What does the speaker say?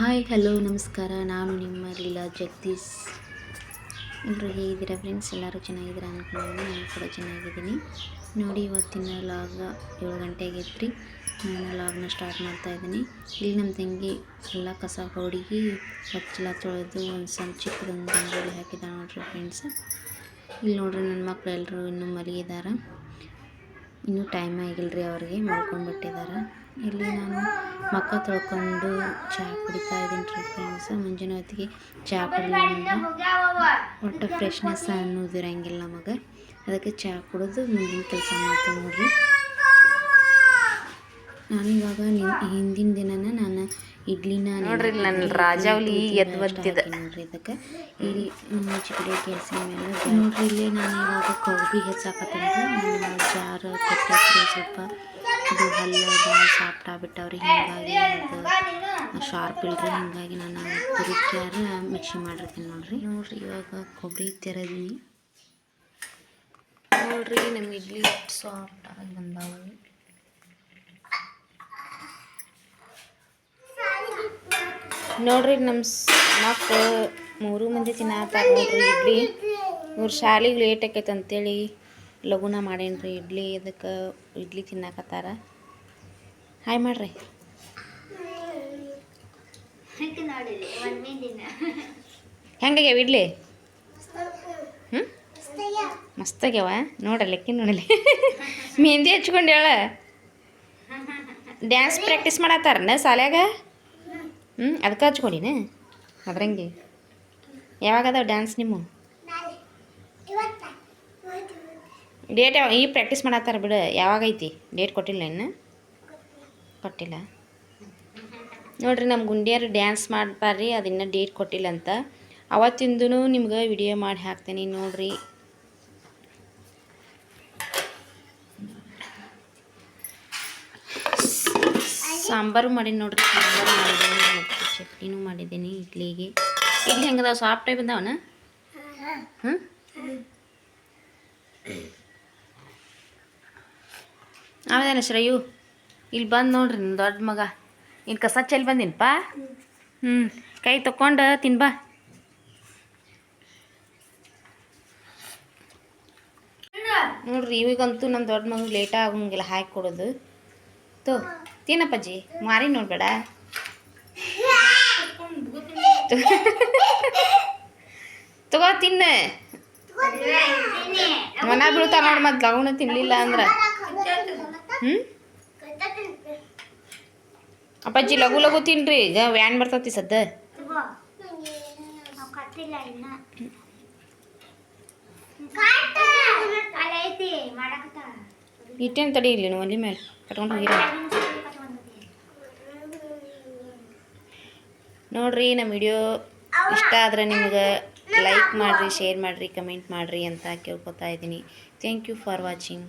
Hi hello ನಮಸ್ಕಾರ. ನಾನು ನಿಮ್ಮ ಲೀಲಾ ಜಗದೀಶ್. ಎಲ್ಲರೂ ಹೇಗಿದ್ದೀರಾ ಫ್ರೆಂಡ್ಸ್? ಎಲ್ಲರೂ ಚೆನ್ನಾಗಿದ್ದೀರಾ ಅಂದ್ಕೊಂಡಿದ್ದೀನಿ. ನಾನು ಕೂಡ ಚೆನ್ನಾಗಿದ್ದೀನಿ. ನೋಡಿ, ಇವತ್ತಿನ ಲಾಗ 7 ಗಂಟೆ ಆಗೈತ್ರಿ. ನಾನು ಲಾಗ್ನ ಸ್ಟಾರ್ಟ್ ಮಾಡ್ತಾಯಿದ್ದೀನಿ. ಇಲ್ಲಿ ನಮ್ಮ ತಂಗಿ ಎಲ್ಲ ಕಸ ಹೊಡಿಗಿ ಬಚ್ಚಲ ತೊಳೆದು ಒಂದು ಸಣ್ಣ ಚಿಕ್ಕದೊಂದು ರಂಗೋಲಿ ಹಾಕಿದ ನೋಡ್ರಿ ಫ್ರೆಂಡ್ಸ್. ಇಲ್ಲಿ ನೋಡ್ರಿ, ನನ್ನ ಮಕ್ಕಳು ಎಲ್ಲರೂ ಇನ್ನೂ ಮಲಗಿದ್ದಾರೆ. ಇನ್ನೂ ಟೈಮ್ ಆಗಿಲ್ಲರಿ, ಅವ್ರಿಗೆ ಮಲ್ಕೊಂಡ್ಬಿಟ್ಟಿದ್ದಾರೆ. ಇಲ್ಲಿ ನಾನು ಮಕ್ಕ ತೊಳ್ಕೊಂಡು ಚಹಾ ಕುಡಿತಾ ಇದ್ದೀನಿ ರೀ ಫ್ರೆಂಡ್ಸ್. ಮುಂಜಾನೆ ಹೊತ್ತಿಗೆ ಚಹಾ ಕುಡಿಯೋದ್ರಿಂದ ಒಟ್ಟು ಫ್ರೆಶ್ನೆಸ್ ಅನ್ನೋದು ಇರೋಂಗಿಲ್ಲ ನಮಗೆ. ಅದಕ್ಕೆ ಚಹಾ ಕುಡಿದು ಮುಂದಿನ ಕೆಲಸ ಮಾಡ್ತೀನಿ ನೋಡ್ರಿ. ನಾನಿವಾಗ ಹಿಂದಿನ ದಿನನ ನಾನು ಇಡ್ಲಿನ ನೋಡ್ರಿ, ನನ್ನ ರಾಜಾವಲಿ ಎದ್ದು ನೋಡ್ರಿ. ಇದಕ್ಕೆ ಇಲ್ಲಿ ಚಿಕ್ಕಡೆ ಕೆಲಸ ಮೇಲೆ ನೋಡ್ರಿ, ಇಲ್ಲಿ ನಾನು ಇವಾಗ ಕೊಬ್ಬರಿ ಹೆಚ್ಚಾಕತ್ತೀನಿ. ನಾನು ಜಾರ ಕೊಟ್ಟರೆ ಸ್ವಲ್ಪ ಅದು ಹಲ್ಲು ಭಾಳ ಸಾಫ್ಟ್ ಆಗ್ಬಿಟ್ಟವ್ರಿ. ಹೀಗಾಗಿ ಅದು ಶಾರ್ಪ್ ಇಲ್ರಿ. ಹೀಗಾಗಿ ನಾನು ತುರಿಕ್ಯಾರ ಮಿಕ್ಸಿ ಮಾಡಿರ್ತೀನಿ ನೋಡ್ರಿ. ಇವಾಗ ಕೊಬ್ಬರಿ ತೆರೆದೀನಿ ನೋಡ್ರಿ. ನಮ್ಮ ಇಡ್ಲಿ ಸಾಫ್ಟ್ ಆಗಿ ಬಂದಾವು. ನೋಡ್ರಿ, ನಮ್ಮ ಮಕ್ಕಳು 3 ಮಂದಿ ತಿನ್ನತ್ತಾರ ನೋಡ್ರಿ ಇಡ್ಲಿ. ಇವ್ರ ಶಾಲೆಗೆ ಲೇಟ್ ಆಕೈತೆ ಅಂತೇಳಿ ಲಘುನ ಮಾಡೇನ್ರಿ ಇಡ್ಲಿ. ಅದಕ್ಕೆ ಇಡ್ಲಿ ತಿನ್ನಾಕತ್ತಾರ. ಹಾಯ್ ಮಾಡ್ರಿ. ಹೆಂಗಾಗ್ಯಾವ ಇಡ್ಲಿ? ಮಸ್ತಾಗ್ಯಾವ ನೋಡಲ್ಲಕ್ಕಿ ನೋಡಲಿ. ಮೆಹಂದಿ ಹಚ್ಕೊಂಡು ಹೇಳ. ಡ್ಯಾನ್ಸ್ ಪ್ರಾಕ್ಟೀಸ್ ಮಾಡತ್ತಾರನ ಶಾಲ್ಯಾಗ? ಅದಕ್ಕೆ ಹಚ್ಕೊಂಡಿನ ಅದ್ರಂಗೆ. ಯಾವಾಗದ ಡ್ಯಾನ್ಸ್ ನಿಮ್ಮ ಡೇಟ್? ಈ ಪ್ರಾಕ್ಟೀಸ್ ಮಾಡತ್ತಾರ ಬಿಡು. ಯಾವಾಗೈತಿ ಡೇಟ್? ಕೊಟ್ಟಿಲ್ಲ ಇನ್ನು? ಕೊಟ್ಟಿಲ್ಲ ನೋಡ್ರಿ. ನಮ್ಮ ಗುಂಡಿಯರು ಡ್ಯಾನ್ಸ್ ಮಾಡ್ತಾರ್ರಿ, ಅದನ್ನ ಡೇಟ್ ಕೊಟ್ಟಿಲ್ಲ ಅಂತ. ಅವತ್ತಿಂದೂ ನಿಮ್ಗೆ ವಿಡಿಯೋ ಮಾಡಿ ಹಾಕ್ತೀನಿ ನೋಡ್ರಿ. ಸಾಂಬಾರು ಮಾಡೀನಿ ನೋಡ್ರಿ. ಸಾಂಬಾರು ಮಾಡಿದ್ದೀನಿ ಮತ್ತು ಚಟ್ನಿನೂ ಮಾಡಿದ್ದೀನಿ ಇಡ್ಲಿಗೆ. ಇಡ್ಲಿ ಹೆಂಗದಾವ? ಸಾಫ್ಟಾಗಿ ಬಂದಾವನ? ಆಮೇಲೆ ಶ್ರೇಯು ಇಲ್ಲಿ ಬಂದು ನೋಡ್ರಿ, ನನ್ನ ದೊಡ್ಡ ಮಗ ಇಲ್ಲಿ ಕಸ ಚೆಲ್ಲಿ ಬಂದಿನಪ್ಪ. ಕೈ ತಕೊಂಡು ತಿನ್ಬಾ. ನೋಡ್ರಿ, ಇವಾಗಂತೂ ನನ್ನ ದೊಡ್ಡ ಮಗ ಲೇಟ್ ಆಗಂಗಿಲ್ಲ ಹಾಕಿ ಕೊಡೋದು. ತಿನ್ನಪ್ಪಜ್ಜಿ, ಮಾರಿ ನೋಡ್ಬೇಡ. ತಗೋ ತಿನ್ನ. ಮನ ಬೀಳ್ತಾವ ನೋಡಿ ಮತ್ತೆ ಲಗುನ ತಿನ್ನಲಿಲ್ಲ ಅಂದ್ರೆ. ಅಪ್ಪಾಜಿ ಲಘು ಲಘು ತಿನ್ರಿ, ಈಗ ವ್ಯಾನ್ ಬರ್ತತಿ ಸದ್ದ. ಇಟ್ಟೇನು ತಡಿ ಇಲ್ಲಿ ಒಲಿ ಮೇಲೆ ಕಟ್ಕೊಂಡು ಹೋಗಿರ ನೋಡ್ರಿ. ನಮ್ಮ ವಿಡಿಯೋ ಇಷ್ಟ ಆದರೆ ನಿಮ್ಗೆ ಲೈಕ್ ಮಾಡಿರಿ, ಶೇರ್ ಮಾಡಿರಿ, ಕಮೆಂಟ್ ಮಾಡಿರಿ ಅಂತ ಕೇಳ್ಕೊತಾ ಇದ್ದೀನಿ. Thank you for watching.